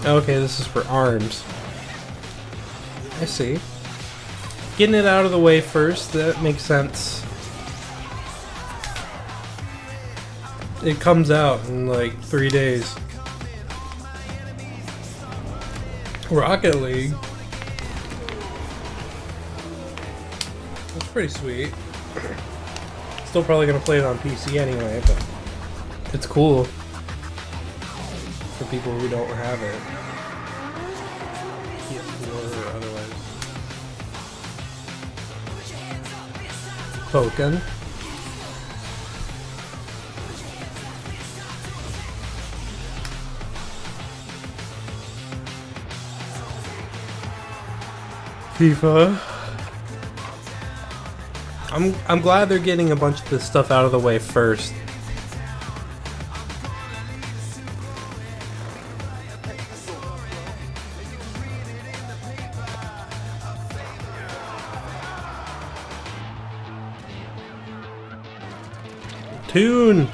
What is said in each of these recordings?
Okay, this is for arms. I see. Getting it out of the way first, that makes sense. It comes out in like 3 days. Rocket League. That's pretty sweet. Still probably gonna play it on PC anyway, but it's cool for people who don't have it. PS4 or otherwise. Pokken. FIFA. I'm glad they're getting a bunch of this stuff out of the way first. Tune.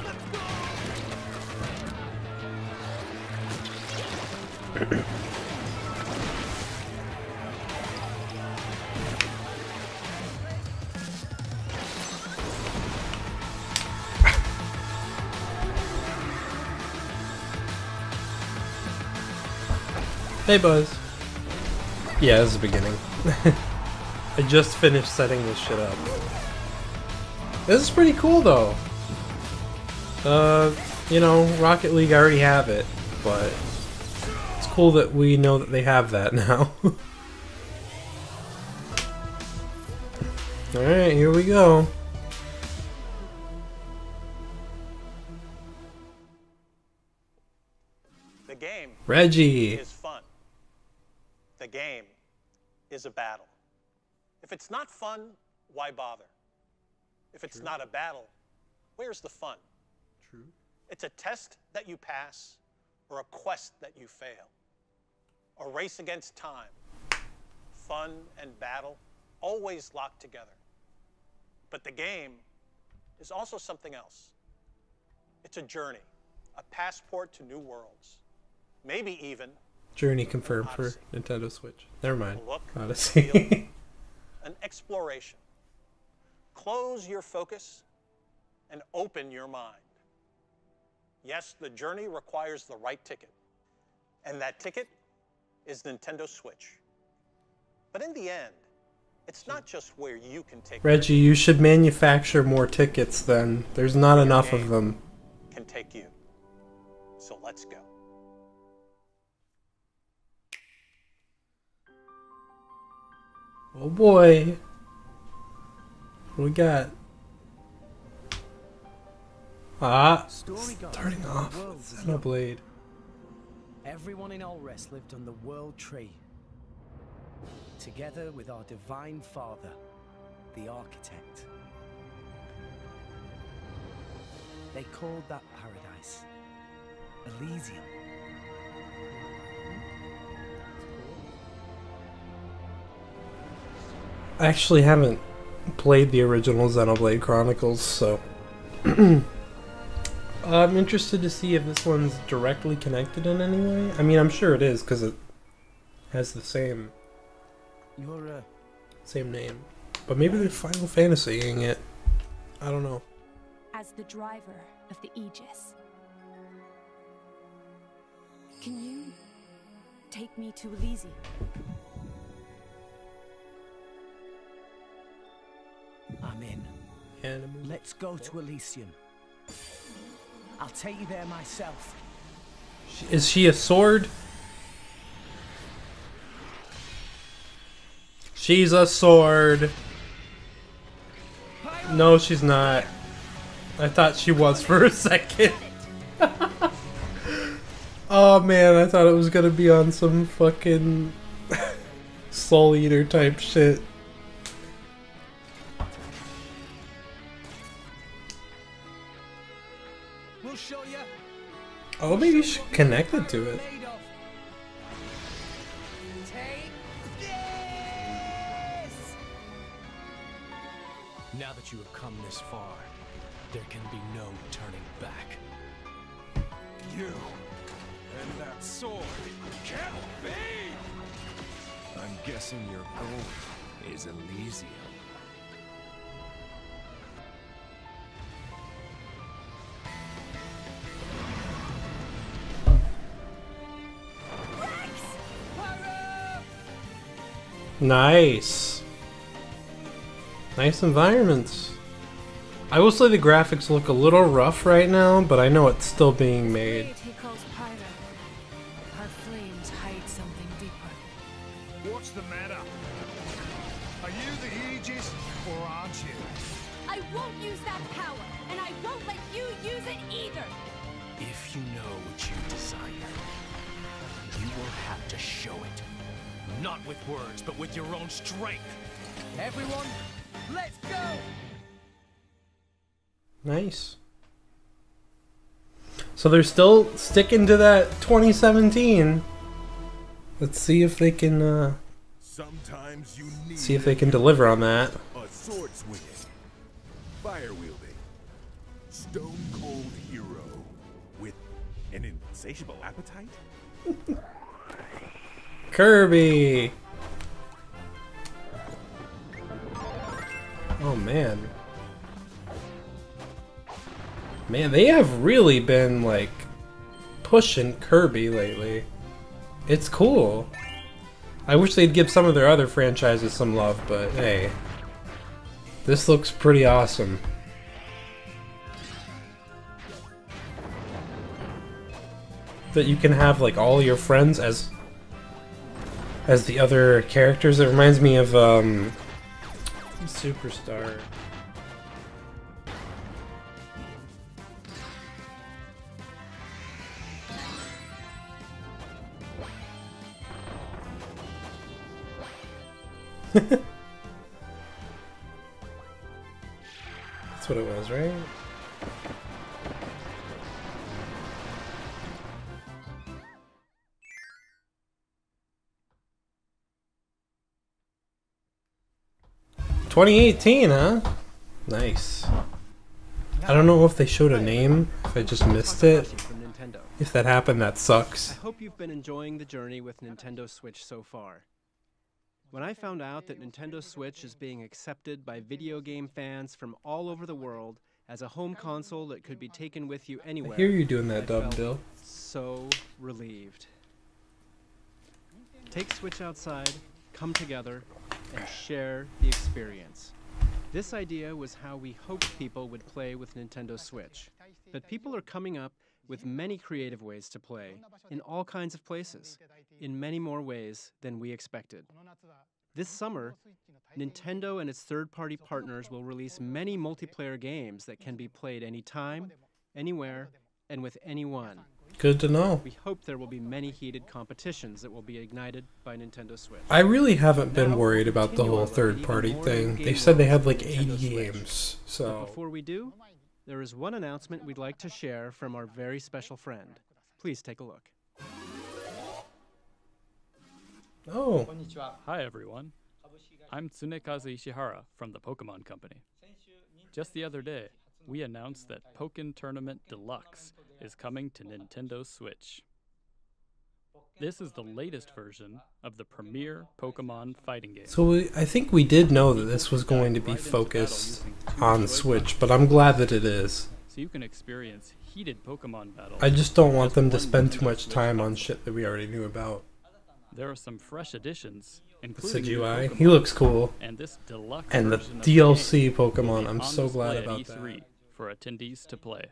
Hey Buzz. Yeah, this is the beginning. I just finished setting this shit up. This is pretty cool though. You know, Rocket League, I already have it, but it's cool that we know that they have that now. Alright, here we go. The game Reggie is fun. The game is a battle. If it's not fun, why bother? If it's not a battle, where's the fun? True. It's a test that you pass or a quest that you fail. A race against time. Fun and battle always locked together. But the game is also something else. It's a journey, a passport to new worlds. Maybe even Journey confirmed for Nintendo Switch. Never mind. Look, Odyssey. feel, an exploration. Close your focus and open your mind. Yes, the journey requires the right ticket. And that ticket is Nintendo Switch. But in the end, it's not just where you can take Reggie, you should manufacture more tickets then. There's not enough of them. can take you. So let's go. Oh boy. What we got? Starting off with Xenoblade. Everyone in Alrest lived on the World Tree, together with our Divine Father, the Architect. They called that paradise Elysium. I actually haven't played the original Xenoblade Chronicles, so I'm interested to see if this one's directly connected in any way. I mean, I'm sure it is because it has the same name, but maybe they're Final Fantasying it. I don't know. As the driver of the Aegis, can you take me to Elysium? I'm in. Let's go to Elysium. I'll take you there myself. Is she a sword? She's a sword. No, she's not. I thought she was for a second. Oh man, I thought it was gonna be on some fucking Soul Eater type shit. We'll show you. Oh, maybe she's connected to it. Now that you have come this far, there can be no turning back. You And that sword can't be! I'm guessing your goal is Elysium. Nice. Nice environments. I will say the graphics look a little rough right now, but I know it's still being made. He calls Pyra. Our flames hide something deeper. What's the matter? Are you the Aegis, or aren't you? I won't use that power, and I won't let you use it either! If you know what you desire, you will have to show it. Not with words, but with your own strength. Everyone, let's go! Nice. So they're still sticking to that 2017. Let's see if they can Sometimes you need see if they can deliver on that. a sword swinging, fire wielding, stone cold hero with an insatiable appetite. Kirby. Oh man. Man, they have really been like pushing Kirby lately. It's cool. I wish they'd give some of their other franchises some love, but hey. This looks pretty awesome. That you can have like all your friends as the other characters. It reminds me of Superstar. That's what it was, right? '18, huh? Nice. I don't know if they showed a name, if I just missed it. If that happened, that sucks. I hope you've been enjoying the journey with Nintendo Switch so far. When I found out that Nintendo Switch is being accepted by video game fans from all over the world as a home console that could be taken with you anywhere, I hear you doing that I dub, felt Bill. so relieved. Take Switch outside, come together, and share the experience. This idea was how we hoped people would play with Nintendo Switch. But people are coming up with many creative ways to play, in all kinds of places, in many more ways than we expected. This summer, Nintendo and its third-party partners will release many multiplayer games that can be played anytime, anywhere, and with anyone. Good to know. We hope there will be many heated competitions that will be ignited by Nintendo Switch. I really haven't been worried about the whole third-party thing. They said they had like 80 games, But so... before we do, there is one announcement we'd like to share from our very special friend. Please take a look. Oh. Hi everyone, I'm Tsunekazu Ishihara from the Pokemon Company. Just the other day, we announced that Pokken Tournament Deluxe is coming to Nintendo Switch. This is the latest version of the premier Pokemon fighting game. So I think we did know that this was going to be focused on Switch, but I'm glad that it is. So you can experience heated Pokemon battles. I just don't want them to spend too much time on shit that we already knew about. There are some fresh additions, The including new CGI, Pokemon, he looks cool. and this deluxe And the version of DLC game will Pokemon, be I'm on so glad display at about E3 that. for attendees to play.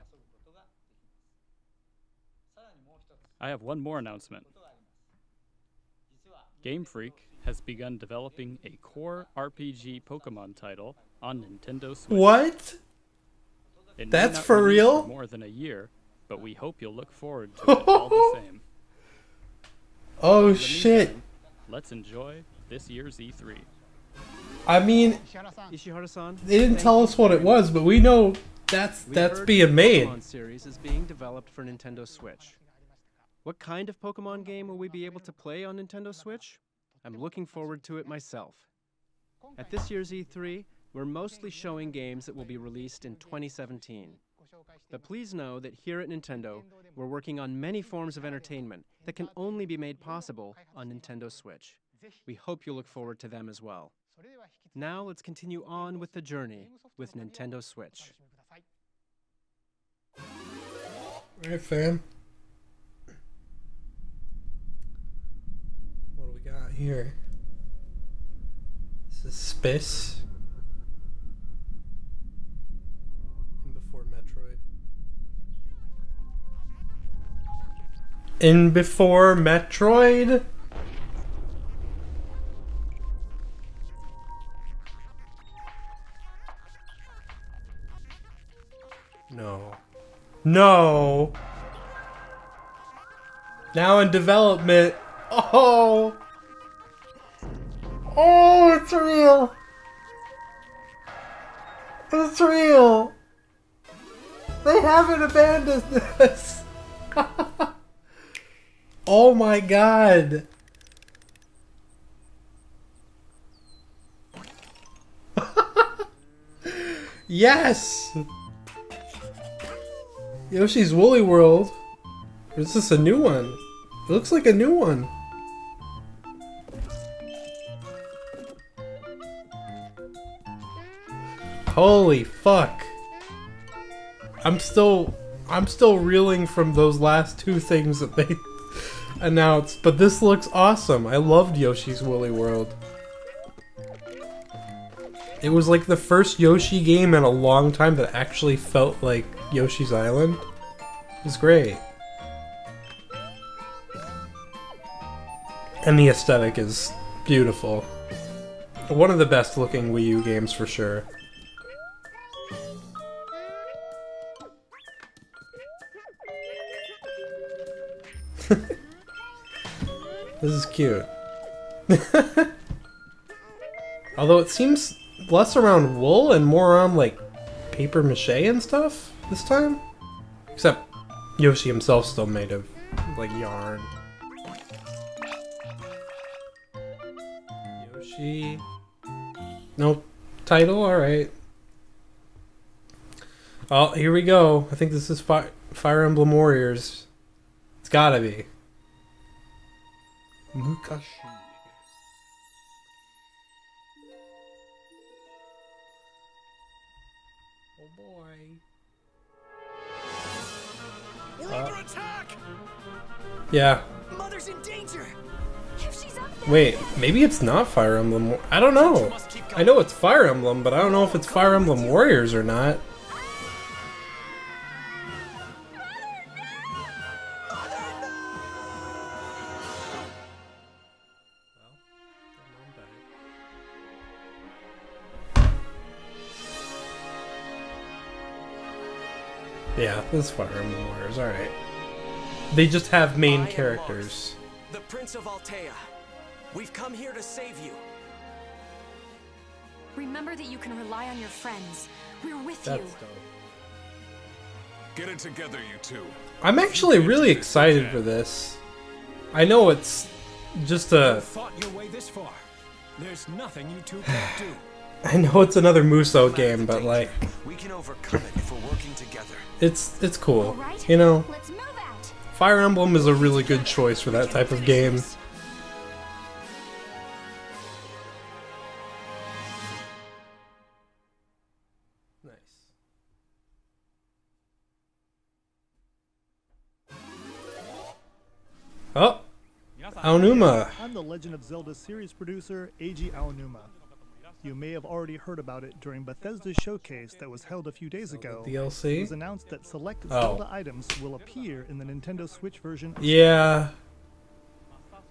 I have one more announcement. Game Freak has begun developing a core RPG Pokemon title on Nintendo Switch. What? It may That's not for release real? For more than a year, but we hope you'll look forward to it all the same. Oh In the shit. meantime, let's enjoy this year's E3. I mean, Ishihara-san, they didn't thank tell you us what it very was, much. but we know that's We heard being the made. Pokemon series is being developed for Nintendo Switch. What kind of Pokemon game will we be able to play on Nintendo Switch? I'm looking forward to it myself. At this year's E3, we're mostly showing games that will be released in 2017. But please know that here at Nintendo, we're working on many forms of entertainment that can only be made possible on Nintendo Switch. We hope you look forward to them as well. Now let's continue on with the journey with Nintendo Switch. Alright, fam. What do we got here? This is Spiss. And before Metroid. In before Metroid? No. No! Now in development. Oh! Oh, it's real! It's real! They haven't abandoned this! Oh my god! Yes! Yoshi's Woolly World. Or is this a new one? It looks like a new one. Holy fuck. I'm still reeling from those last two things that they announced, but this looks awesome. I loved Yoshi's Woolly World. It was like the first Yoshi game in a long time that actually felt like Yoshi's Island. It was great. And the aesthetic is beautiful. One of the best looking Wii U games for sure. This is cute. Although it seems less around wool and more around like paper mache and stuff this time. Except Yoshi himself still made of like yarn. Yoshi. No title? Alright. Oh, here we go. I think this is Fire Emblem Warriors. It's gotta be. Mukashi. Oh boy. We're under attack! Yeah. Mother's in danger! Yoshi's up there. Wait, maybe it's not Fire Emblem. I don't know. I know it's Fire Emblem, but I don't know if it's Fire Emblem Warriors or not. Yeah, this is Fire Emblem Warriors, alright. They just have main characters. The Prince of Altea. We've come here to save you. Remember that you can rely on your friends. We're with That's you. dope. Get it together, you two. I'm actually really excited for this. I know it's just a... Fought your way this far. There's nothing you two can't do. I know it's another Musou game, but like... We can overcome it if we're working together. It's cool. Alright, You know, let's move out. Fire Emblem is a really good choice for that type of game. Nice. Oh! Aonuma! I'm the Legend of Zelda series producer, Eiji Aonuma. You may have already heard about it during Bethesda's showcase that was held a few days ago. It DLC? was announced that select Zelda items will appear in the Nintendo Switch version. Yeah.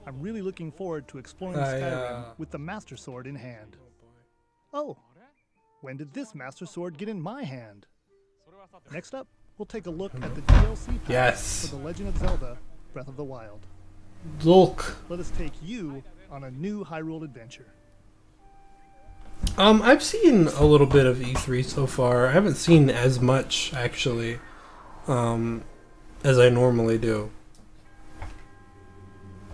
I'm really looking forward to exploring Skyrim with the Master Sword in hand. Oh, when did this Master Sword get in my hand? Next up, we'll take a look at the DLC pack Yes. for The Legend of Zelda Breath of the Wild. Look. Let us take you on a new Hyrule adventure. I've seen a little bit of E3 so far. I haven't seen as much, actually, as I normally do.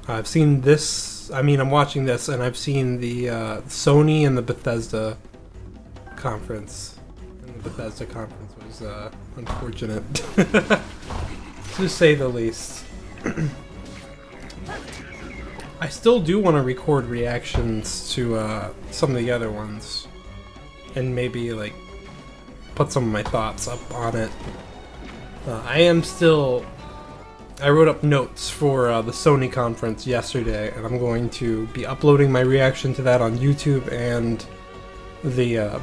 I've seen this, I mean, I'm watching this, and I've seen the Sony and the Bethesda conference. And the Bethesda conference was unfortunate, to say the least. I still do want to record reactions to some of the other ones, and maybe like put some of my thoughts up on it. I wrote up notes for the Sony conference yesterday, and I'm going to be uploading my reaction to that on YouTube and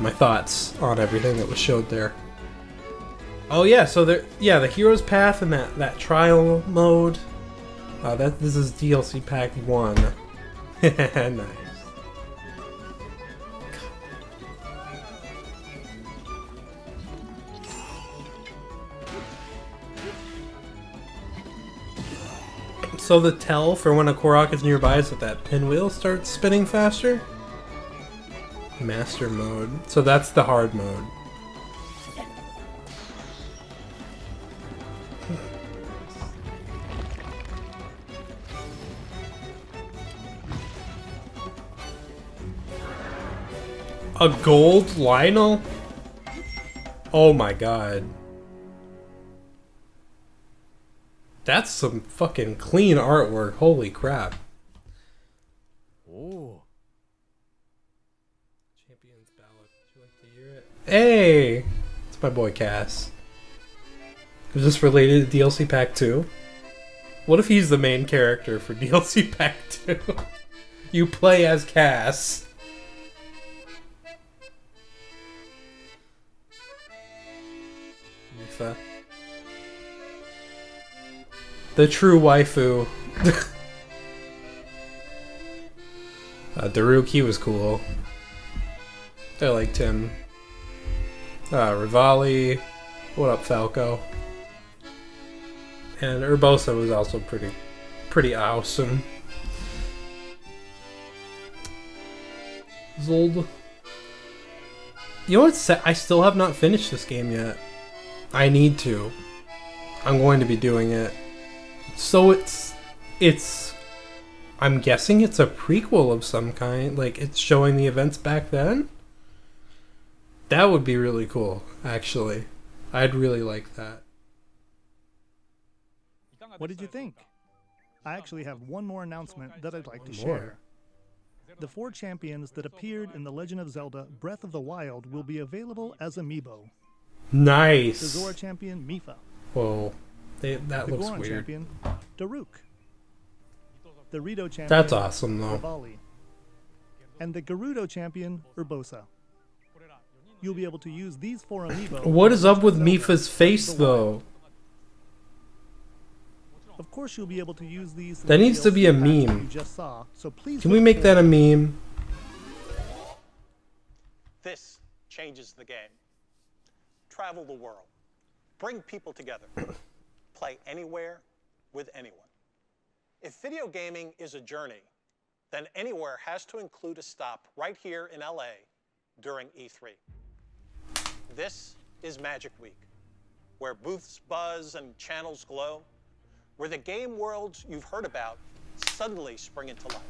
my thoughts on everything that was showed there. Oh yeah, so the Hero's Path and that trial mode. This is DLC Pack 1. Nice. So the tell for when a Korok is nearby is that pinwheel starts spinning faster? Master mode. So that's the hard mode. A gold Lionel? Oh my god. That's some fucking clean artwork. Holy crap. Oh. Champions Ballad. Would you like to hear it? Hey! It's my boy Cass. Is this related to DLC Pack 2? What if he's the main character for DLC Pack 2? You play as Cass. Mifa. The true waifu. Daruk, he was cool. I liked him. Rivali. What up, Falco? And Urbosa was also pretty awesome. Zold. You know what's I still have not finished this game yet. I need to. I'm going to be doing it. So it's I'm guessing it's a prequel of some kind, like it's showing the events back then? That would be really cool, actually. I'd really like that. What did you think? I actually have one more announcement that I'd like to share. The 4 champions that appeared in The Legend of Zelda Breath of the Wild will be available as amiibo. Nice! The Zora champion, Mifa. Whoa. That looks Goron weird. Champion, Daruk. The Rito champion, That's awesome, though. Rivali. And the Gerudo champion, Urbosa. You'll be able to use these 4 amiibo. What is up with Mifa's face, though? Of course, you'll be able to use these. That needs to be a meme. You just saw, so please. Can we make that a meme? This changes the game. Travel the world. Bring people together. Play anywhere with anyone. If video gaming is a journey, then anywhere has to include a stop right here in LA during E3. This is Magic Week, where booths buzz and channels glow, where the game worlds you've heard about suddenly spring into life.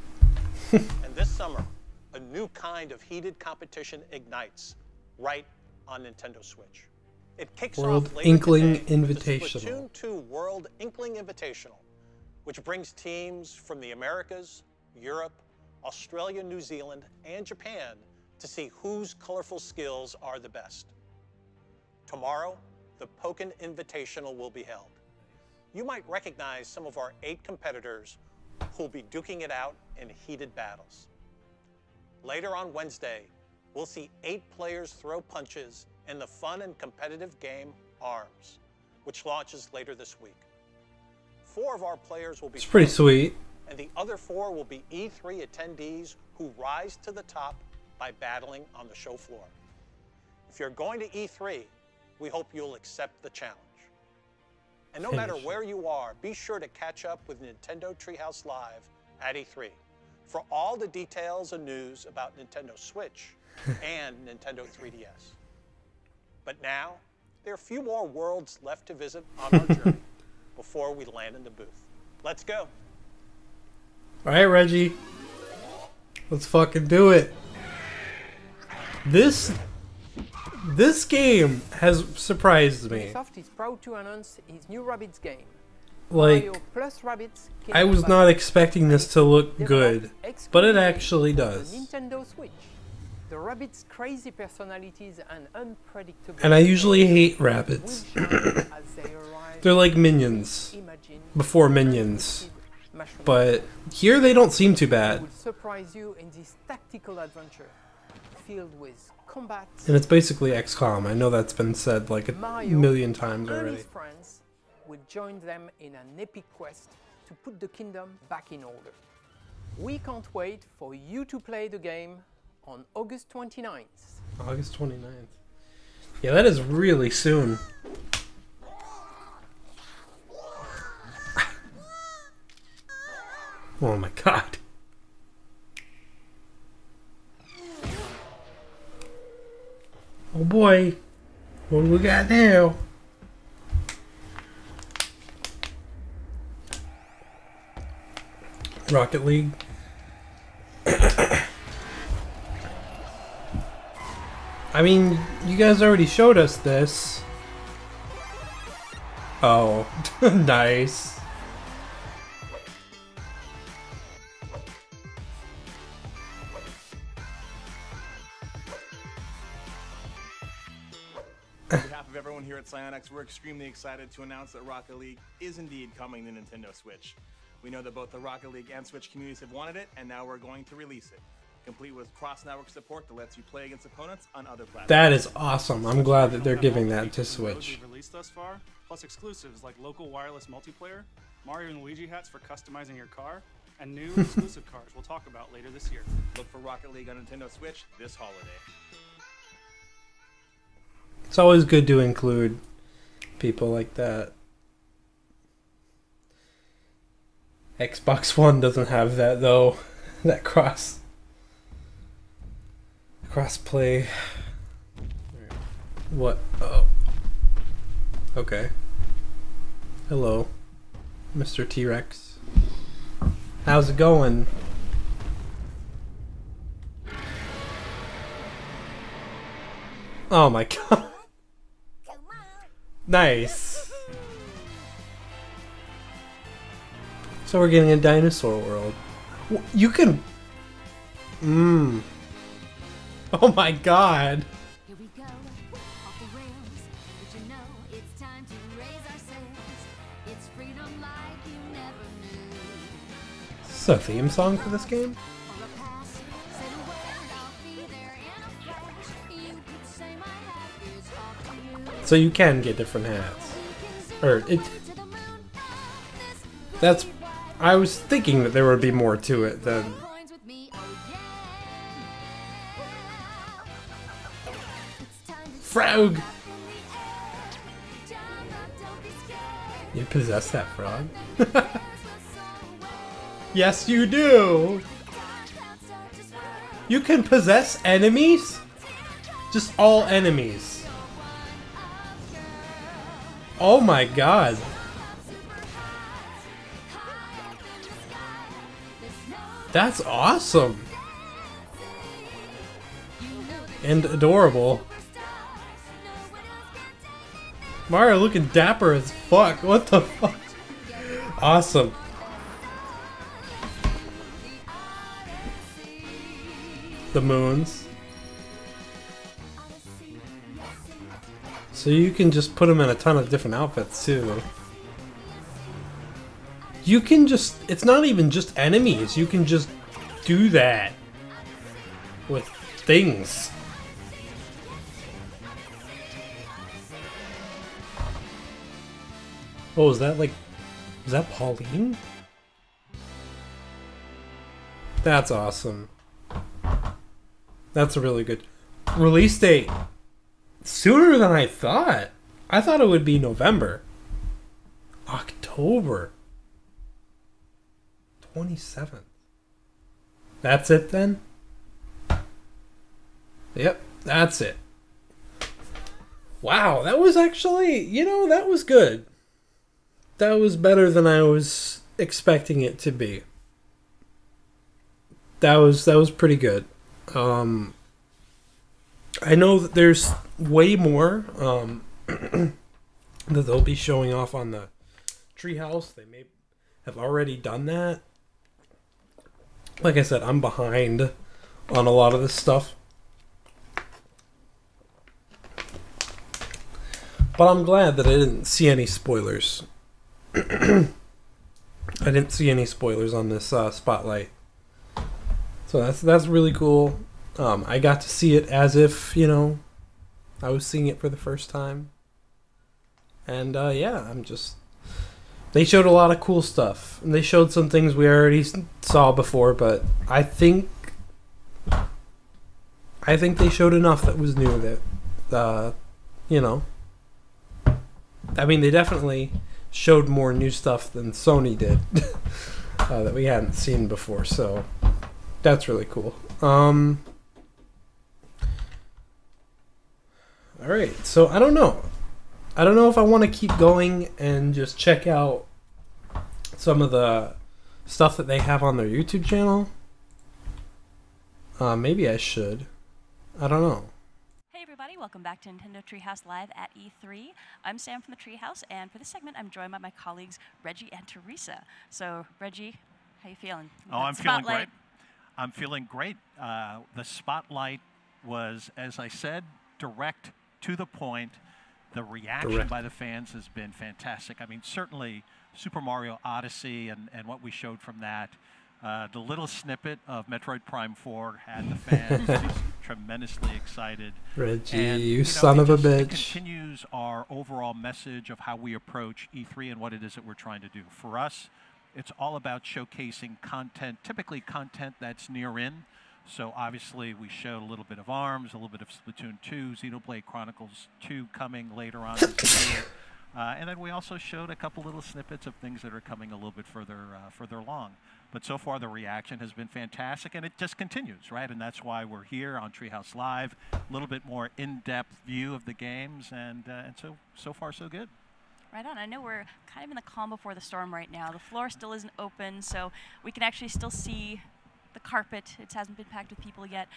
And this summer, a new kind of heated competition ignites right on Nintendo Switch. It kicks World off later Inkling today with the Invitational. Splatoon 2 World Inkling Invitational, which brings teams from the Americas, Europe, Australia, New Zealand, and Japan to see whose colorful skills are the best. Tomorrow, the Pokken Invitational will be held. You might recognize some of our 8 competitors who'll be duking it out in heated battles. Later on Wednesday, we'll see 8 players throw punches in the fun and competitive game ARMS, which launches later this week. 4 of our players will be It's pretty sweet. and the other 4 will be E3 attendees who rise to the top by battling on the show floor. If you're going to E3, we hope you'll accept the challenge. And no matter where you are, be sure to catch up with Nintendo Treehouse Live at E3 for all the details and news about Nintendo Switch and Nintendo 3DS. But now, there are a few more worlds left to visit on our journey before we land in the booth. Let's go. Alright, Reggie. Let's fucking do it. This This game has surprised me. Ubisoft is proud to announce its new Rabbids game. Like, Mario plus Rabbids I was not expecting this to look good, but it actually The does. Nintendo Switch. The Rabbids' crazy personalities and unpredictable. And I usually hate rabbits. They're like minions. Before minions. But here they don't seem too bad. Will surprise you in this tactical adventure filled with combat. And it's basically XCOM. I know that's been said like a million times and already. his friends will join them in an epic quest to put the kingdom back in order. We can't wait for you to play the game on August 29th. August 29th. Yeah, that is really soon. Oh my god. Oh boy. What do we got now? Rocket League. I mean, you guys already showed us this. Oh, nice. On behalf of everyone here at Psyonix, we're extremely excited to announce that Rocket League is indeed coming to Nintendo Switch. We know that both the Rocket League and Switch communities have wanted it, and now we're going to release it, complete with cross-network support that lets you play against opponents on other platforms. That is awesome. I'm glad that they're giving that to Switch. We've released thus far, plus exclusives like local wireless multiplayer, Mario and Luigi hats for customizing your car, and new exclusive cars we'll talk about later this year. Look for Rocket League on Nintendo Switch this holiday. It's always good to include people like that. Xbox One doesn't have that though. That crossplay. What? Oh. Okay. Hello, Mr. T-Rex. How's it going? Oh my god. Nice. So we're getting a dinosaur world. You can... Oh my god. Here we go, off the rails. But you know it's time to raise our sails. It's freedom like you never knew. Is this a theme song for this game? For a pass, say the word, I'll be there in a flash. You could say my hat is off to you. So you can get different hats. Or it... That's... I was thinking that there would be more to it than... Frog! You possess that frog? Yes, you do! You can possess enemies? Just all enemies. Oh my god. That's awesome. And adorable. Mario looking dapper as fuck. What the fuck? Awesome. The moons. So you can just put them in a ton of different outfits too. You can just... It's not even just enemies. You can just do that with things. Oh, is that like... Is that Pauline? That's awesome. That's a really good... Release date! Sooner than I thought! I thought it would be November. October 27th. That's it then? Yep, that's it. Wow, that was actually... You know, that was good. That was better than I was expecting it to be. That was pretty good. I know that there's way more that they'll be showing off on the Treehouse. They may have already done that. Like I said, I'm behind on a lot of this stuff. But I'm glad that I didn't see any spoilers. I didn't see any spoilers on this Spotlight. So that's really cool. I got to see it as if, you know, I was seeing it for the first time. And yeah, they showed a lot of cool stuff. And they showed some things we already saw before, but I think they showed enough that was new that, you know. I mean, they definitely showed more new stuff than Sony did that we hadn't seen before, so that's really cool. Alright, so I don't know. I don't know if I want to keep going and just check out some of the stuff that they have on their YouTube channel. Maybe I should. I don't know. Hey everybody, welcome back to Nintendo Treehouse Live at E3. I'm Sam from the Treehouse, and for this segment I'm joined by my colleagues Reggie and Teresa. So Reggie, how you feeling? Oh, I'm feeling great. I'm feeling great. The Spotlight was, as I said, direct, to the point. The reaction by the fans has been fantastic. I mean, certainly Super Mario Odyssey and what we showed from that. The little snippet of Metroid Prime 4 had the fans just tremendously excited. Reggie, and, you son of a bitch. It continues our overall message of how we approach E3 and what it is that we're trying to do. For us, it's all about showcasing content, typically content that's near in. So obviously we showed a little bit of ARMS, a little bit of Splatoon 2, Xenoblade Chronicles 2 coming later on this year. And then we also showed a couple little snippets of things that are coming a little bit further along. But so far the reaction has been fantastic, and it just continues, right? And that's why we're here on Treehouse Live, a little bit more in-depth view of the games, and so far so good. Right on. I know we're kind of in the calm before the storm right now. The floor still isn't open, so we can actually still see the carpet. It hasn't been packed with people yet.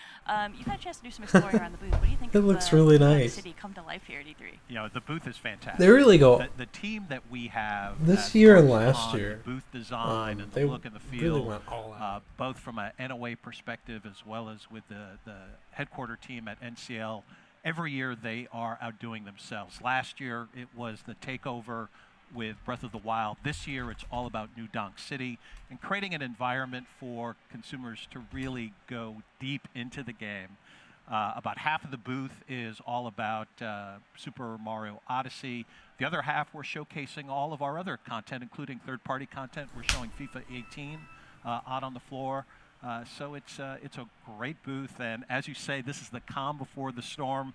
You've had a chance to do some exploring around the booth. What do you think? It looks really nice. City come to life here at E3. You know, the booth is fantastic. They really go. The team that we have this year and last year. Booth design and the look and the feel. Really went all out. Both from an NOA perspective as well as with the headquarter team at NCL. Every year they are outdoing themselves. Last year it was the takeover with Breath of the Wild. This year it's all about New Donk City and creating an environment for consumers to really go deep into the game. About half of the booth is all about Super Mario Odyssey. The other half we're showcasing all of our other content, including third-party content. We're showing FIFA 18 out on the floor. So it's a great booth, and as you say, this is the calm before the storm.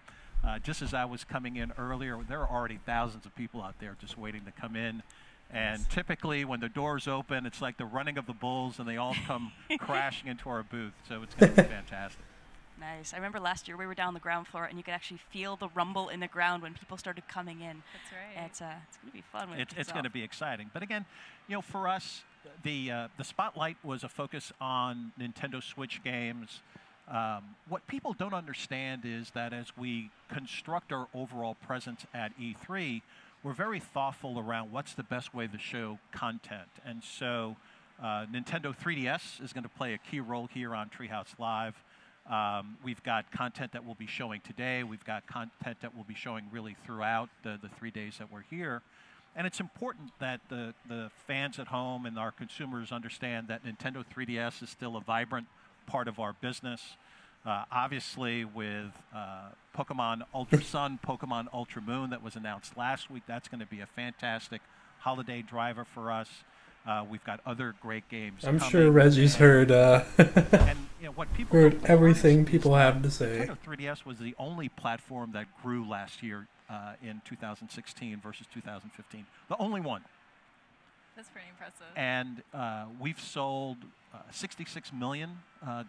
Just as I was coming in earlier, there are already thousands of people out there just waiting to come in. And typically when the doors open, it's like the running of the bulls, and they all come crashing into our booth. So it's going to be fantastic. Nice. I remember last year we were down on the ground floor, and you could actually feel the rumble in the ground when people started coming in. That's right. It's going to be fun. When It's going to be exciting. But again, you know, for us, the Spotlight was a focus on Nintendo Switch games. What people don't understand is that as we construct our overall presence at E3, we're very thoughtful around what's the best way to show content. And so Nintendo 3DS is going to play a key role here on Treehouse Live. We've got content that we'll be showing today. We've got content that we'll be showing really throughout the 3 days that we're here. And it's important that the fans at home and our consumers understand that Nintendo 3DS is still a vibrant part of our business. Obviously, with Pokemon Ultra Sun, Pokemon Ultra Moon that was announced last week, that's going to be a fantastic holiday driver for us. We've got other great games. I'm sure Reggie's heard and, you know, what people heard everything people have to say. Nintendo 3DS was the only platform that grew last year in 2016 versus 2015. The only one. That's pretty impressive. And we've sold 66 million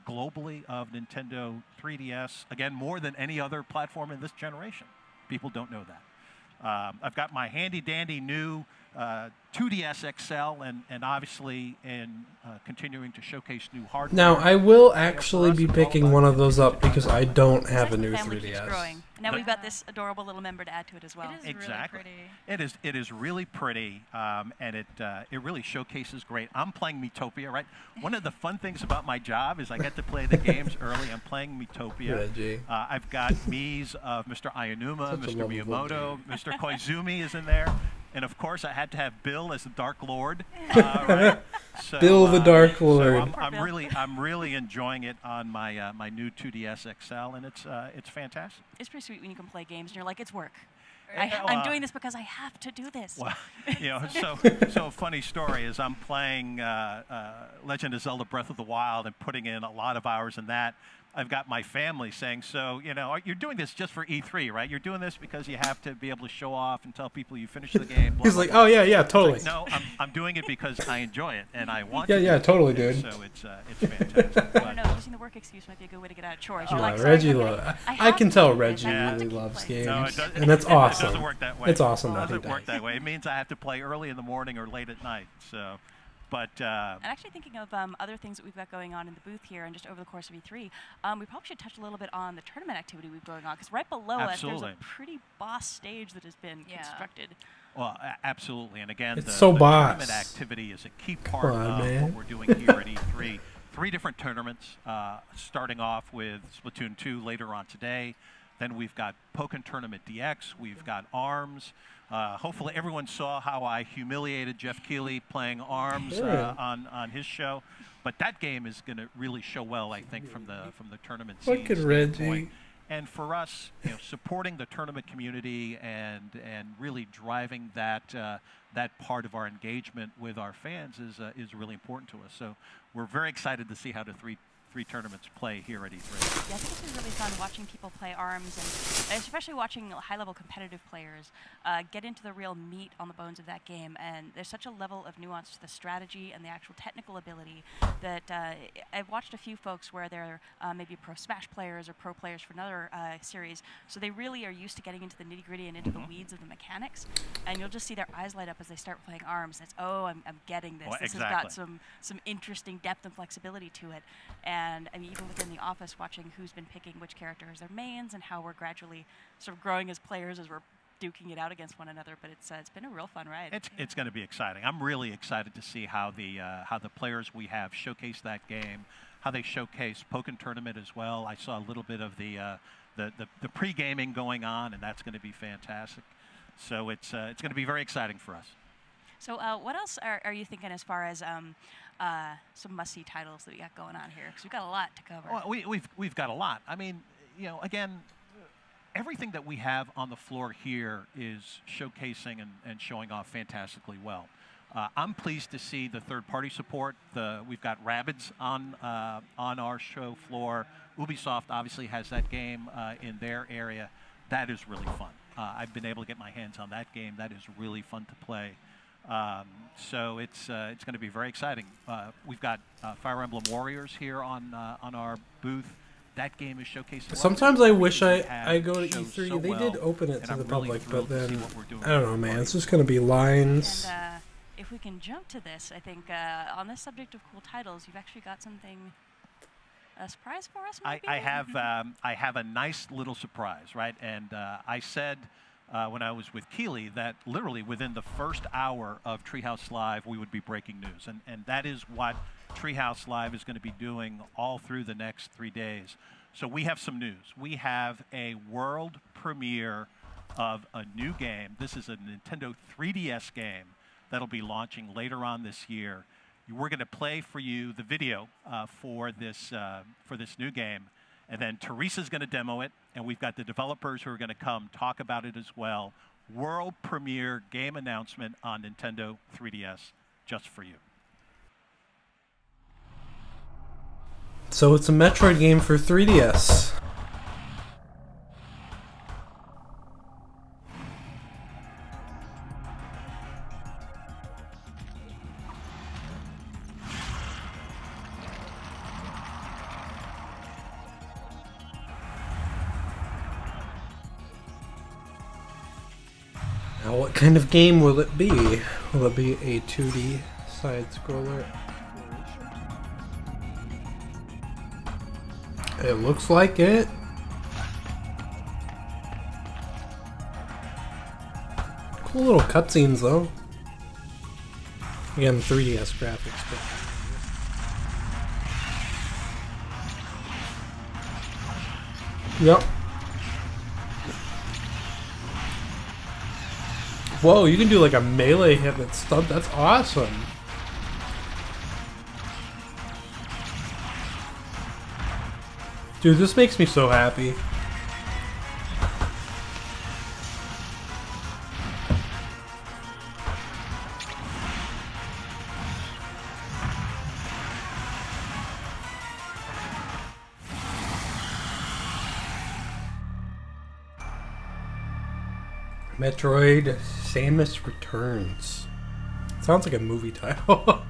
globally of Nintendo 3DS. Again, more than any other platform in this generation. People don't know that. I've got my handy-dandy new 2DS XL and obviously in continuing to showcase new hardware. Now, I will actually be picking one of those up because I don't have a new Family keeps 3DS. growing. And now we've got this adorable little member to add to it as well. It is Exactly. really pretty. It is really pretty, and it really showcases great. I'm playing Miitopia, right? One of the fun things about my job is I get to play the games early. I'm playing Miitopia. Reggie. I've got Mii's of Mr. Ayanuma, Such a Mr. lovable Miyamoto, Mr. Koizumi is in there. And of course, I had to have Bill as the Dark Lord, right? So, Bill the Dark Lord. So I'm really enjoying it on my my new 2DS XL, and it's fantastic. It's pretty sweet when you can play games and you're like, it's work. Yeah, I'm doing this because I have to do this. Well, you know, so a funny story is I'm playing Legend of Zelda Breath of the Wild and putting in a lot of hours in that. I've got my family saying, so, you know, you're doing this just for E3, right? You're doing this because you have to be able to show off and tell people you finished the game. Blah, He's blah, like, blah. oh, yeah, totally. Like, no, I'm doing it because I enjoy it and I want Yeah, to. yeah, totally, dude. So it's fantastic. I don't know, using the work excuse might be a good way to get out of chores. You're Yeah, like, sorry, Reggie, okay, I can tell Reggie Yeah. really loves games, No, it does, and that's awesome. It doesn't work that way. It's awesome It that he doesn't work does. that way. It means I have to play early in the morning or late at night. So, but And actually thinking of other things that we've got going on in the booth here and just over the course of E3, we probably should touch a little bit on the tournament activity we've going on, because right below us there's Absolutely. a pretty boss stage that has been constructed. Well, absolutely. And again, It's the so boss. tournament activity is a key part Come on, of man. what we're doing here at E3. 3 different tournaments, starting off with Splatoon 2 later on today. Then we've got Pokken Tournament DX. We've got ARMS. Hopefully everyone saw how I humiliated Jeff Keighley playing ARMS Yeah. on his show. But that game is going to really show well, I think, from the tournament Look scene at Reggie. standpoint. And for us, you know, supporting the tournament community and really driving that that part of our engagement with our fans is really important to us. So we're very excited to see how the three tournaments play here at E3. Yeah, I think it's been really fun watching people play ARMS, and especially watching high-level competitive players get into the real meat on the bones of that game. And there's such a level of nuance to the strategy and the actual technical ability that I've watched a few folks where they're maybe pro Smash players or pro players for another series, so they really are used to getting into the nitty-gritty and into the weeds of the mechanics. And you'll just see their eyes light up as they start playing ARMS. It's, oh, I'm getting this. Well, this exactly. has got some interesting depth and flexibility to it. And I mean, even within the office, watching who's been picking which character as their mains and how we're gradually sort of growing as players as we're duking it out against one another. But it's been a real fun ride. It's going to be exciting. I'm really excited to see how the players we have showcase that game, how they showcase Pokken Tournament as well. I saw a little bit of the pre-gaming going on, and that's going to be fantastic. So it's going to be very exciting for us. So what else are you thinking as far as some must-see titles that we got going on here? Because we've got a lot to cover. Well, we've got a lot. I mean, you know, again, everything that we have on the floor here is showcasing and showing off fantastically well. I'm pleased to see the third-party support. We've got Rabbids on our show floor. Ubisoft obviously has that game in their area. That is really fun. I've been able to get my hands on that game. That is really fun to play. So it's going to be very exciting. We've got Fire Emblem Warriors here on our booth. That game is showcased. Sometimes I wish I go to shows E3. so they well, did open it and to I'm the really public, thrilled but to see then what we're doing I don't with know, the man. party. It's just gonna be lines. And if we can jump to this, I think on this subject of cool titles, you've actually got something. A surprise for us, maybe? I have a nice little surprise, right? And I said when I was with Keighley that literally within the first hour of Treehouse Live we would be breaking news, and that is what Treehouse Live is going to be doing all through the next 3 days. So we have some news. We have a world premiere of a new game. This is a Nintendo 3DS game that'll be launching later on this year. We're going to play for you the video for this new game, and then Teresa's going to demo it, and we've got the developers who are going to come talk about it as well. World premiere game announcement on Nintendo 3DS just for you. So it's a Metroid game for 3DS. Now, what kind of game will it be? Will it be a 2D side-scroller? It looks like it. Cool little cutscenes, though. Again, 3DS graphics, but... Yep. Whoa, you can do like a melee hit that's stunned. That's awesome. Dude, this makes me so happy. Metroid Samus Returns. Sounds like a movie title.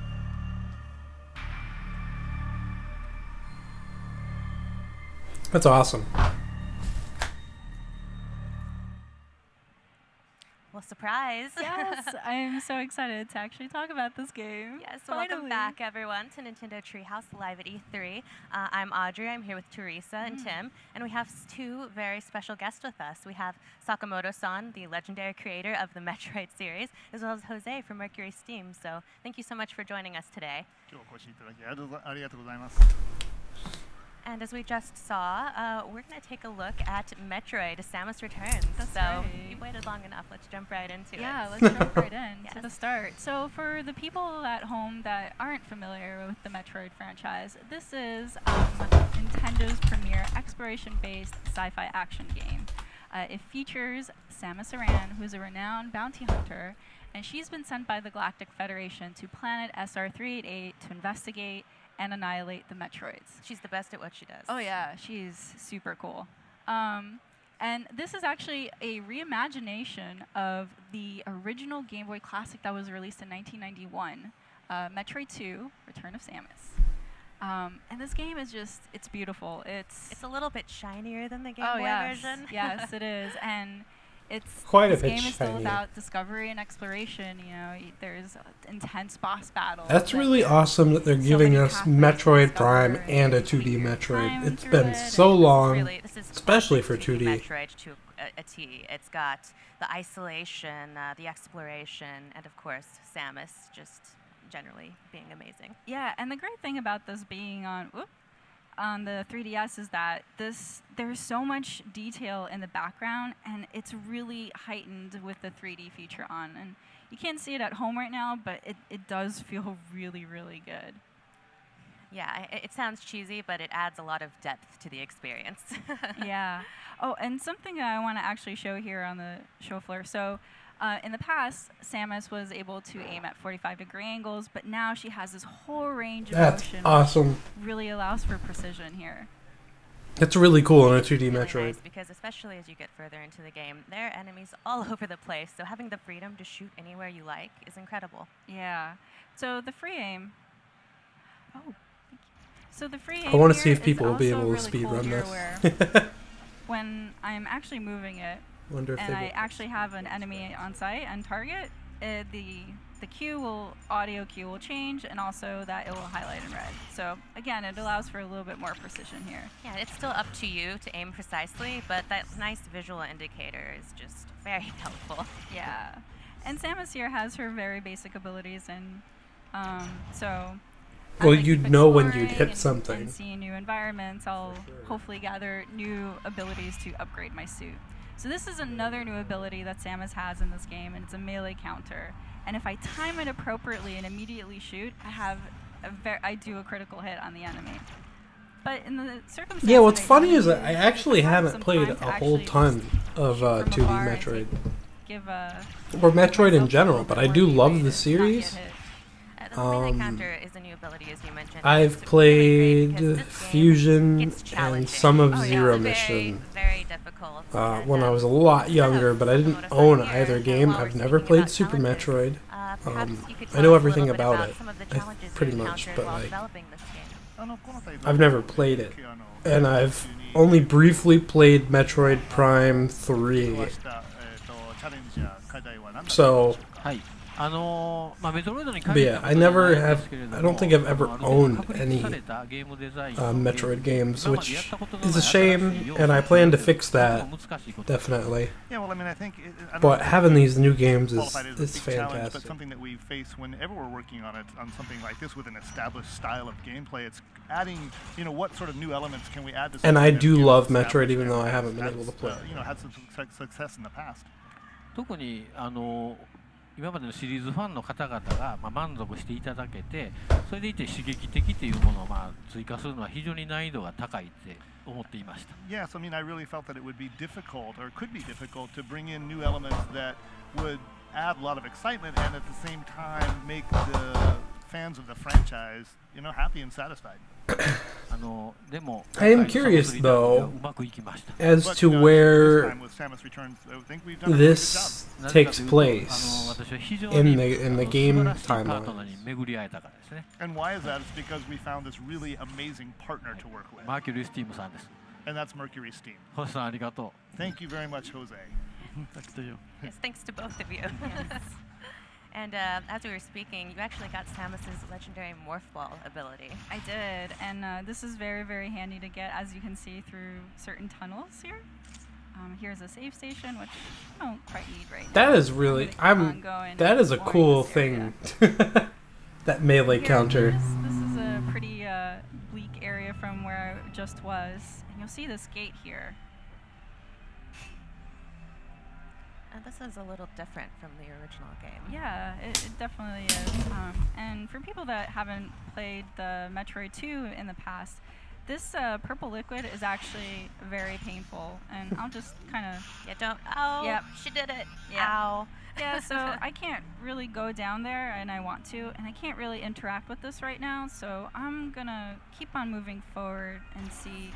That's awesome. Well, surprise! Yes, I am so excited to actually talk about this game. Yes, welcome back, everyone, to Nintendo Treehouse live at E3. I'm Audrey. I'm here with Teresa and Tim, and we have two very special guests with us. We have Sakamoto-san, the legendary creator of the Metroid series, as well as Jose from Mercury Steam. So, thank you so much for joining us today. And as we just saw, we're going to take a look at Metroid Samus Returns. That's so right. you've waited long enough. Let's jump right into it. Yeah, let's jump right in to the start. So for the people at home that aren't familiar with the Metroid franchise, this is Nintendo's premier exploration-based sci-fi action game. It features Samus Aran, who is a renowned bounty hunter, and she's been sent by the Galactic Federation to planet SR388 to investigate and annihilate the Metroids. She's the best at what she does. Oh yeah, she's super cool. And this is actually a reimagination of the original Game Boy Classic that was released in 1991, Metroid 2, Return of Samus. And this game is just, it's beautiful. It's a little bit shinier than the Game Boy version. Yes, it is. And it's quite a this bit game is still shinier. about discovery and exploration. You know, there's intense boss battles. That's really awesome that they're giving us Metroid Prime and a 2D Metroid. It's been so long, especially for 2D. Metroid to a T. It's got the isolation, the exploration, and of course Samus just generally being amazing. Yeah, and the great thing about this being on the 3DS is that there's so much detail in the background, and it's really heightened with the 3D feature on. And you can't see it at home right now, but it does feel really, really good. Yeah, it sounds cheesy, but it adds a lot of depth to the experience. Yeah. Oh, and something I want to actually show here on the show floor. So in the past, Samus was able to aim at 45-degree angles, but now she has this whole range of motion. That's awesome. Which really allows for precision here. It's really cool in a 2D really Metroid. Nice because especially as you get further into the game, there are enemies all over the place, so having the freedom to shoot anywhere you like is incredible. Yeah. So the free aim... Oh, thank you. So the free aim I want to see here if people is will be also able to really speed cool run here this. where when I'm actually moving it, Wonder if and they I will. actually have an enemy on site and target, the cue audio cue will change, and also that it will highlight in red. So again, it allows for a little bit more precision here. Yeah, it's still up to you to aim precisely, but that nice visual indicator is just very helpful. Yeah, and Samus here has her very basic abilities, and so. Well, as I you'd keep know when you'd exploring hit something. and see new environments, I'll hopefully gather new abilities to upgrade my suit. So this is another new ability that Samus has in this game, and it's a melee counter. And if I time it appropriately and immediately shoot, I do a critical hit on the enemy. But in the circumstances, Yeah, what's I funny don't is that I use, actually have haven't some played time to a whole actually ton of from 2D afar and Metroid. give Or Metroid in general, but I do love the series. The melee counter is a new ability, as you mentioned. I've It's really great played because this game Fusion gets and challenging. some of Oh, yeah. Zero It's Mission very difficult. when I was a lot younger, but I didn't own either game. I've never played Super Metroid. I know everything about it, pretty much, but like I've never played it, and I've only briefly played Metroid Prime 3. So, はい。メトロイドに but yeah, I never have. I don't think I've ever owned any Metroid games, which is a shame, and I plan to fix that definitely. Yeah, well, I mean, I think. But having these new games is fantastic. fantastic. But something that we face whenever we're working on it, on something like this with an established style of gameplay, it's adding, you know, what sort of new elements can we add to. And I do love Metroid, even though I haven't been able to play. You know, had some success in the past. 特に今までのシリーズファンの方々が満足していただけて、それでいて刺激的というものを追加するのは非常に難易度が高いって思っていました。Yes, I mean, I really felt that it would be difficult, or could be difficult, to bring in new elements that would add a lot of excitement and at the same time make the fans of the franchise, you know, happy and satisfied. I am curious though as to where this takes place in the game timeline. And why is that? It's because we found this really amazing partner to work with. And that's Mercury Steam. Thank you very much, Jose. Yes, thanks to both of you. Yes. And as we were speaking, you actually got Samus's legendary Morph Ball ability. I did, and this is very, very handy to get, as you can see through certain tunnels here. Here's a save station, which I don't quite need right now. That is really, that is a cool thing. That melee counter. This is a pretty bleak area from where I just was, and you'll see this gate here. And this is a little different from the original game. Yeah, it definitely is. And for people that haven't played the Metroid 2 in the past, this purple liquid is actually very painful. And I'll just kind of... Yeah, don't... Oh, yep. She did it. Yeah. Ow. Yeah, so I can't really go down there, and I want to, and I can't really interact with this right now, so I'm gonna keep on moving forward and see...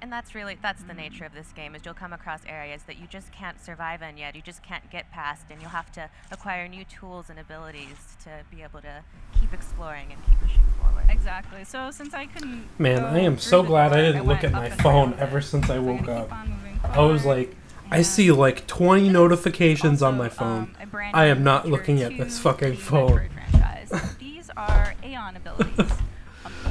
And that's the nature of this game, is you'll come across areas that you just can't survive in yet, you just can't get past, and you'll have to acquire new tools and abilities to be able to keep exploring and keep pushing forward. Exactly. So since I couldn't... Man, I am so glad I didn't look at my phone ever since I woke up. I was like, I see like 20 notifications on my phone. I am not looking at this fucking phone. These are Aeon abilities.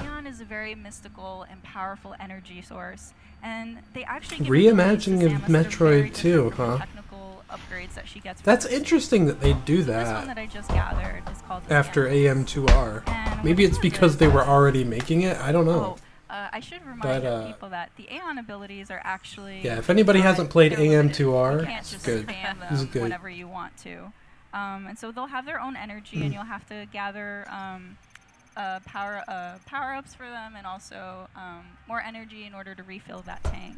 Aeon is a very mystical and powerful energy source, and they actually give reimagining of Metroid 2, huh? Technical upgrades that she gets. That's interesting that they do that. This one that I just gathered is called after AM2R. Maybe it's because they were already making it. I don't know. I should remind people that the Aeon abilities are actually... Yeah, if anybody hasn't played AM2R, you can't it's just good. spam It's them good. whenever you want to. And so they'll have their own energy, and you'll have to gather power-ups for them, and also more energy in order to refill that tank.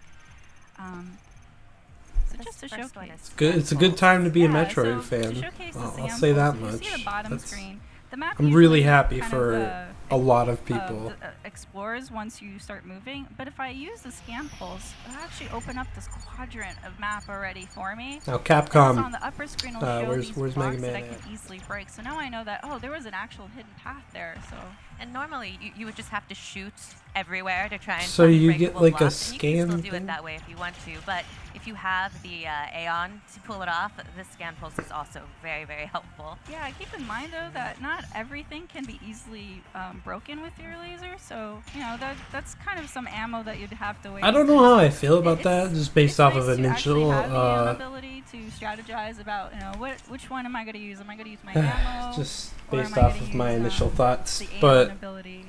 So just to showcase. It's a good time to be a Metroid fan. I'll say that much. You see the bottom screen. The map I'm really usually happy kind for of, a lot of people. Explores once you start moving, but if I use the scan pulse, it'll actually open up this quadrant of map already for me. Now Capcom, so on the upper screen will show where's these Mega blocks Man that I can easily break. So now I know that, oh, there was an actual hidden path there. So. And normally you would just have to shoot everywhere to try and so find you breakable get like a blocks, and you scan can still do thing? it that way if you want to, but if you have the Aeon to pull it off, the scan pulse is also very, very helpful. Yeah, keep in mind though that not everything can be easily broken with your laser, so you know that's kind of some ammo that you'd have to waste. I don't know how I feel about that, just based off of initial. Have the ability to strategize about, you know, which one am I going to use? Am I going to use my ammo? Just based off of my initial thoughts, but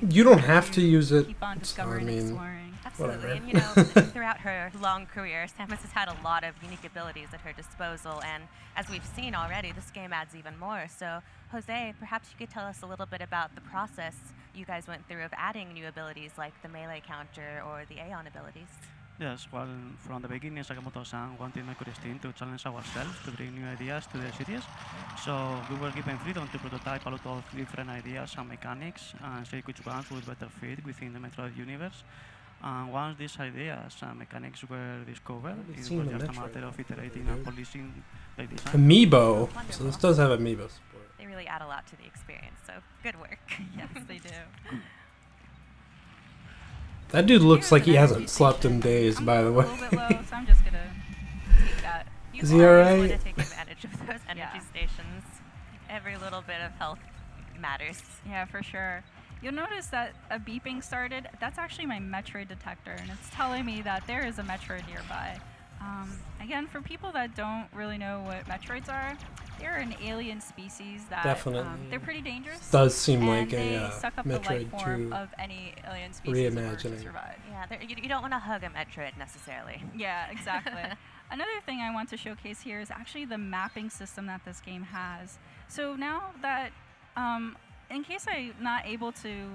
you don't have to use it. So, I mean, absolutely, whatever. and you know, throughout her long career, Samus has had a lot of unique abilities at her disposal, and as we've seen already, this game adds even more. So, Jose, perhaps you could tell us a little bit about the process you guys went through of adding new abilities like the melee counter or the Aeon abilities. Yes, well, from the beginning, Sakamoto-san wanted Mercury Steam to challenge ourselves to bring new ideas to the series. So we were given freedom to prototype a lot of different ideas and mechanics and see which ones would better fit within the Metroid universe. And once these ideas and mechanics were discovered, it was just a matter of iterating and polishing the design. Amiibo. So this does have amiibo support. They really add a lot to the experience, so good work. Yes, they do. That dude looks like he hasn't slept in days, by the way. I'm a little bit low, so I'm just gonna take that You Is he always alright? want to take advantage of those energy stations. Every little bit of health matters. Yeah, for sure. You'll notice that a beeping started. That's actually my Metroid detector, and it's telling me that there is a Metroid nearby. Again, for people that don't really know what Metroids are, they're an alien species that Definitely. They're pretty dangerous. Does seem and like they a suck up the Metroid life form 2 of any alien species in order to reimagining. survive. Yeah, you don't want to hug a Metroid necessarily. Yeah, exactly. Another thing I want to showcase here is actually the mapping system that this game has. So now that, in case I'm not able to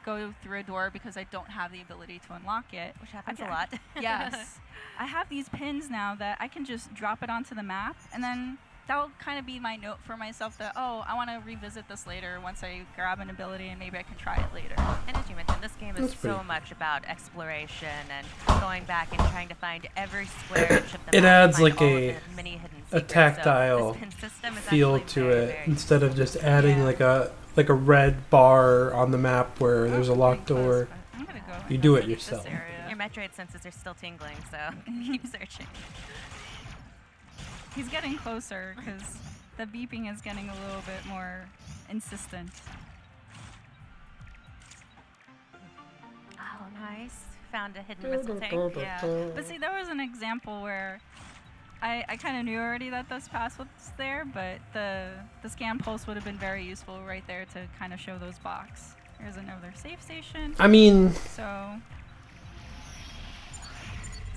go through a door because I don't have the ability to unlock it, which happens a lot. Yes, I have these pins now that I can just drop it onto the map, and then that'll kind of be my note for myself that, oh, I want to revisit this later once I grab an ability and maybe I can try it later. And as you mentioned, this game is so much about exploration and going back and trying to find every square inch of the It map, adds find like all of a the many hidden a secrets. tactile So this pin system is feel actually to very, it very instead of just adding like a red bar on the map where there's a locked door. You do it yourself. Your Metroid senses are still tingling, so keep searching. He's getting closer because the beeping is getting a little bit more insistent. Oh, nice. Found a hidden missile tank. Yeah, but see, there was an example where I kind of knew already that this pass was there, but the scan pulse would have been very useful right there to kind of show those blocks. Here's another safe station. I mean... So...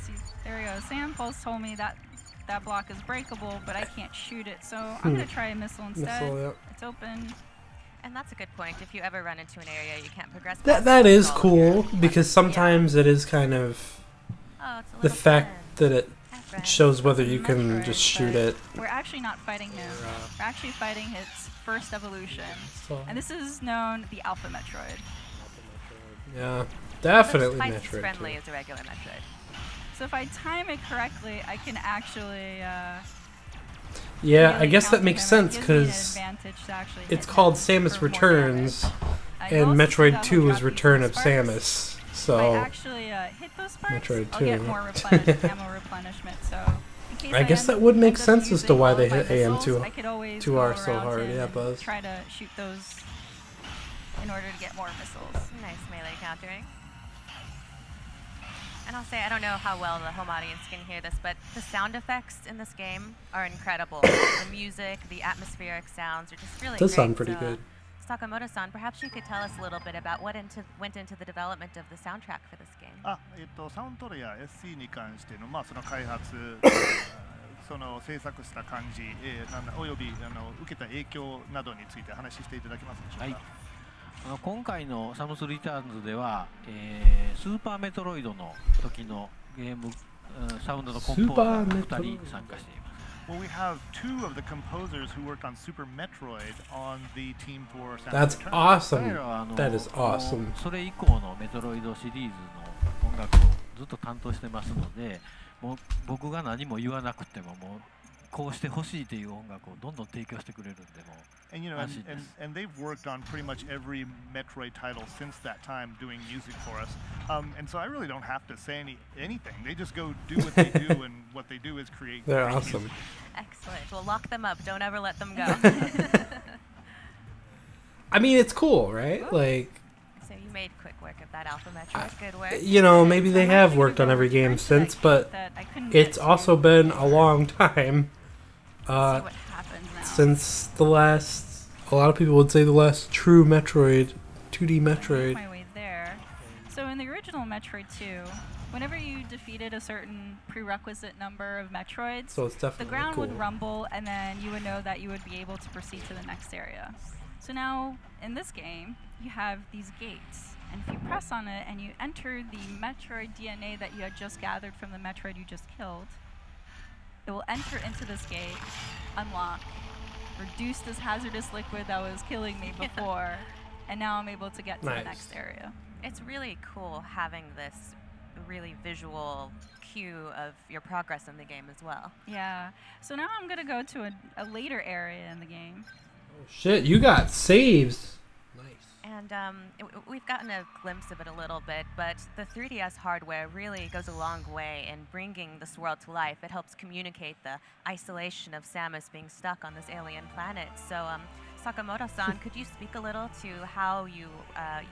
See, there we go. Sand pulse told me that that block is breakable, but I can't shoot it, so I'm going to try a missile instead. Missile, yep. It's open. And that's a good point. If you ever run into an area you can't progress past, That is all of cool, your because sometimes it is kind of... it's a the little fact fun. that it shows whether you can just shoot it. We're actually not fighting him. We're actually fighting its first evolution. So- And this is known the Alpha Metroid. Yeah, definitely Twice as Metroid friendly 2. as a regular Metroid. So if I time it correctly, I can actually... Yeah, I really guess that counter makes him, and it sense gives me an because advantage to actually it's hit called him Samus for more Returns, damage. and also see Metroid that 2 he'll is drop Return these of sparks. Samus. If I So actually hit those sparks, Metroid I'll 2. get more ammo replenishment. So in case I guess end- that would make end up sense as to using why all they of my hit missiles, AM2 I could always 2R go so around hard. him Yeah, and Buzz. try to shoot those in order to get more missiles. Nice melee countering. And I'll say, I don't know how well the home audience can hear this, but the sound effects in this game are incredible. The music, the atmospheric sounds are just really Does great. sound pretty So, good. Sakamoto-san, perhaps you could tell us a little bit about what went into the development of the soundtrack for this game. サウンドや SE に関しての、その開発、その制作した感じ、および受けた影響などについて話していただけますでしょうか。今回のサムスリターンズでは、スーパーメトロイドの時のゲームサウンドのコンポーザーが2人参加しています。Well, we have two of the composers who worked on Super Metroid on the team for Samus That's Returns. awesome. That is awesome. それ以降のメトロイドシリーズの音楽をずっと担当してますので、もう僕が何も言わなくてももうこうしてほしいという音楽をどんどん提供してくれるんでもう And you know, 安心です。 and they've worked on pretty much every Metroid title since that time, doing music for us. And so I really don't have to say anything. They just go do what they do, and what they do is create. They're great awesome. music. Excellent. We'll lock them up. Don't ever let them go. I mean, it's cool, right? Like, So you made quick work of that Alpha Metroid. Good work. you know, maybe they have worked on every game since, but it's also been a long time. Since the last, a lot of people would say the last true Metroid, 2D Metroid. My way there. So in the original Metroid 2, whenever you defeated a certain prerequisite number of Metroids, So it's definitely the ground would cool. rumble, and then you would know that you would be able to proceed to the next area. So now, in this game, you have these gates, and if you press on it and you enter the Metroid DNA that you had just gathered from the Metroid you just killed, it will enter into this gate, unlock, reduce this hazardous liquid that was killing me before, and now I'm able to get to the next area. It's really cool having this really visual cue of your progress in the game as well. Yeah. So now I'm going to go to a later area in the game. Shit, you got saves. And we've gotten a glimpse of it a little bit, but the 3DS hardware really goes a long way in bringing this world to life. It helps communicate the isolation of Samus being stuck on this alien planet. So, Sakamoto-san, could you speak a little to how you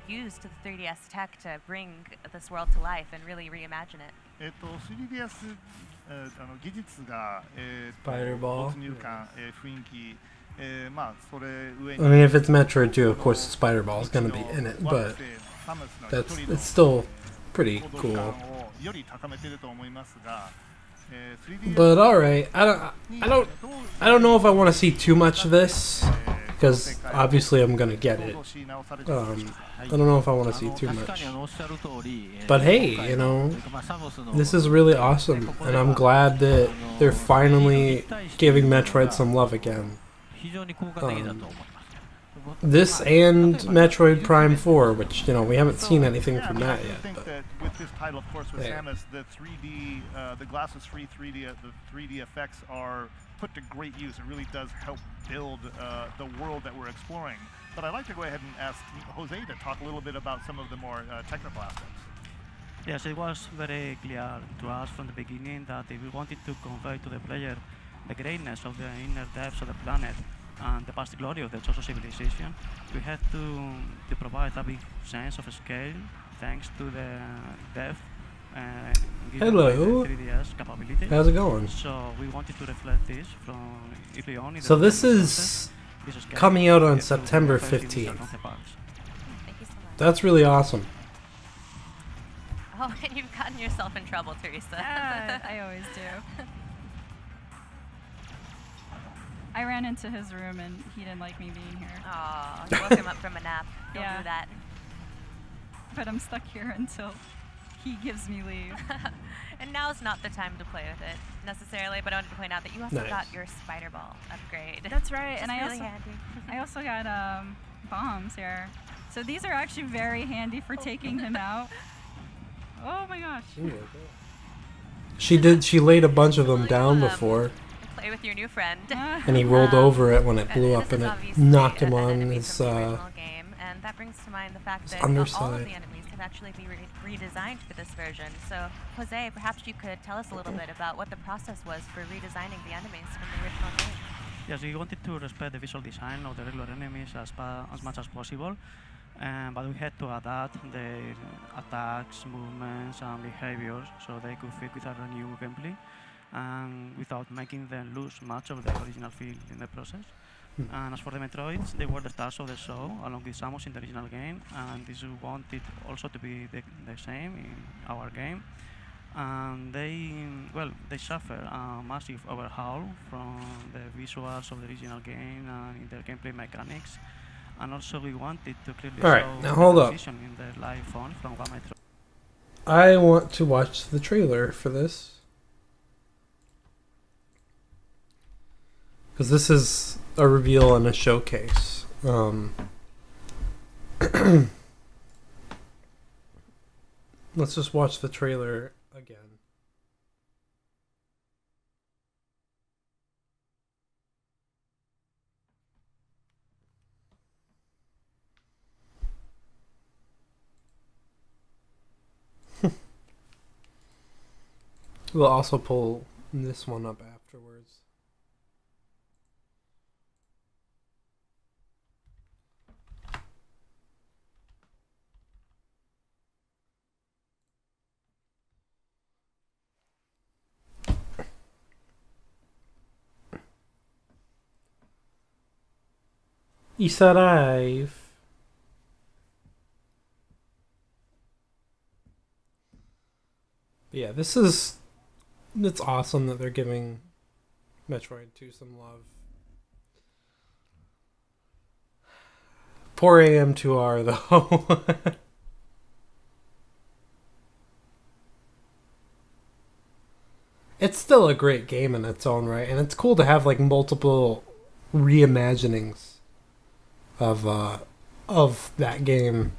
used the 3DS tech to bring this world to life and really reimagine it? 3DS 技術がSpider-Ball. 没入感、雰囲気、まあそれ上 I に mean, if it's Metroid 2, of course Spider Ball is going to be in it, but it's still pretty cool. より高めてると思いますが、But all right, I don't know if I want to see too much of this because obviously I'm gonna get it. I don't know if I want to see too much. But hey, you know, this is really awesome, and I'm glad that they're finally giving Metroid some love again. This and Metroid Prime 4, which, you know, we haven't seen anything from that yet. I think that with this title, of course, with Samus, the 3D, the glasses-free 3D, the 3D effects are put to great use. It really does help build the world that we're exploring. But I'd like to go ahead and ask Jose to talk a little bit about some of the more technical aspects. Yes, it was very clear to us from the beginning that if we wanted to convey to the player the greatness of the inner depths of the planet and the past glory of the Joso civilization, we had to provide a big sense of scale thanks to the depth given by the 3DS capabilities. How's it going? So we wanted to reflect this from early on. So this is coming out on September 15th. That's really awesome. Oh, and you've gotten yourself in trouble, Teresa. I always do. I ran into his room and he didn't like me being here. Aw, you woke him up from a nap. Don't do that. But I'm stuck here until he gives me leave. And now's not the time to play with it necessarily, but I wanted to point out that you also got your Spider Ball upgrade. That's right, and really I also got bombs here. So these are actually very handy for taking him out. Oh my gosh. She laid a bunch of them down before. Play with your new friend. And he rolled over it when it blew up and it knocked him on his game, and that brings to mind the fact that all of underside. the enemies have actually been redesigned for this version. So, Jose, perhaps you could tell us a little bit about what the process was for redesigning the enemies from the original game. Yes, we wanted to respect the visual design of the regular enemies as much as possible, but we had to adapt their attacks, movements, and behaviors so they could fit with our new gameplay, and without making them lose much of the original feel in the process. And as for the Metroids, they were the stars of the show, along with Samus in the original game, and this we wanted also to be the same in our game. And they suffer a massive overhaul from the visuals of the original game and in their gameplay mechanics. And also we wanted to clearly show now hold the up. transition in the live phone from one Metroid. I want to watch the trailer for this. Because this is a reveal and a showcase. Let's just watch the trailer again. We'll also pull this one up afterwards. He's alive. Yeah, it's awesome that they're giving Metroid 2 some love. Poor AM2R though. It's still a great game in its own right, and it's cool to have like multiple reimaginings of that game.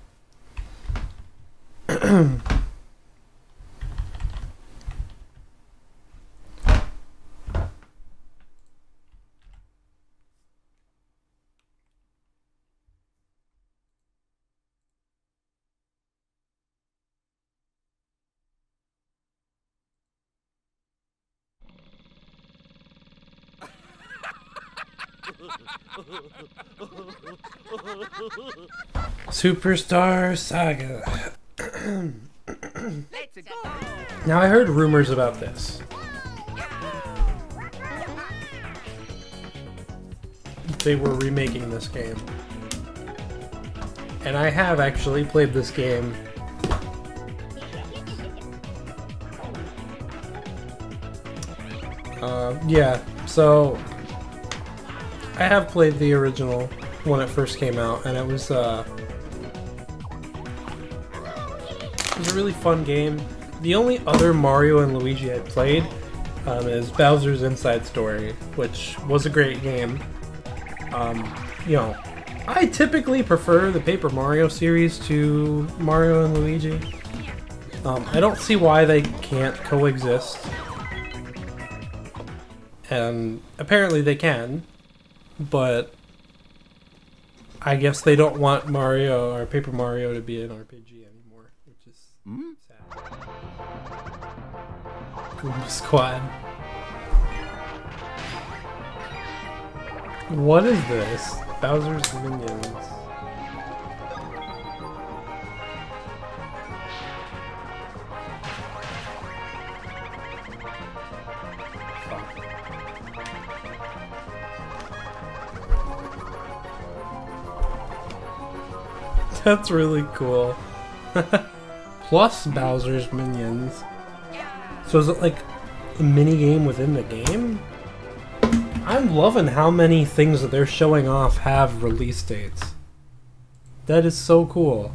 Superstar Saga. Now I heard rumors about this. They were remaking this game. And I have actually played this game. Yeah, so I have played the original when it first came out, and it was a really fun game. The only other Mario and Luigi I played is Bowser's Inside Story, which was a great game. You know, I typically prefer the Paper Mario series to Mario and Luigi. I don't see why they can't coexist. And apparently they can, but I guess they don't want Mario or Paper Mario to be an RPG anymore, which is sad. Goomba Squad. What is this? Bowser's Minions. That's really cool. Plus Bowser's Minions. So is it like a mini game within the game? I'm loving how many things that they're showing off have release dates. That is so cool.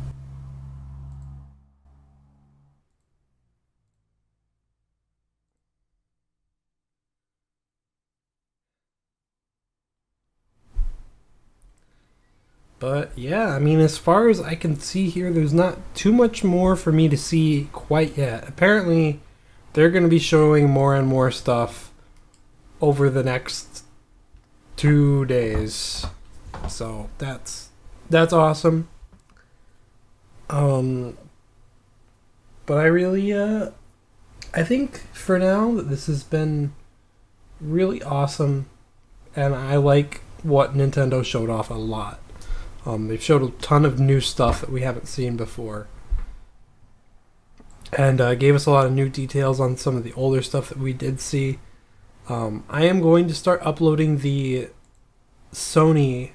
But yeah, I mean, as far as I can see here, there's not too much more for me to see quite yet. Apparently, they're going to be showing more and more stuff over the next 2 days. So that's awesome. But I really, I think for now that this has been really awesome, and I like what Nintendo showed off a lot. They've showed a ton of new stuff that we haven't seen before. And gave us a lot of new details on some of the older stuff that we did see. I am going to start uploading the Sony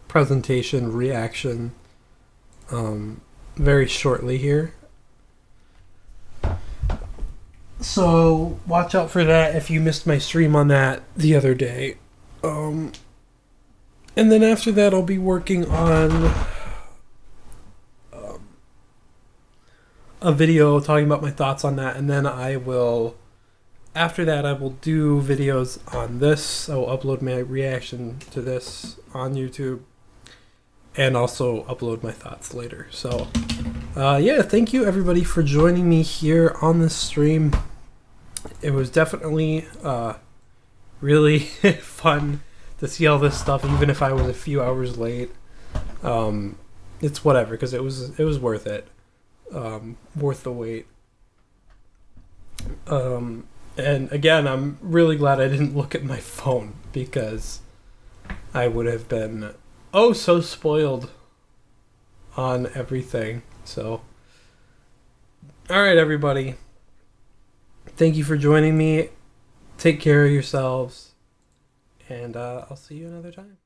presentation reaction very shortly here. So watch out for that if you missed my stream on that the other day. And then after that, I'll be working on a video talking about my thoughts on that. And then I will, after that, I will do videos on this. I will upload my reaction to this on YouTube. And also upload my thoughts later. So, yeah, thank you everybody for joining me here on this stream. It was definitely really fun to see all this stuff, even if I was a few hours late. It's whatever, because it was worth it. Worth the wait. And again, I'm really glad I didn't look at my phone, because I would have been oh so spoiled on everything. So, alright everybody. Thank you for joining me. Take care of yourselves. And I'll see you another time.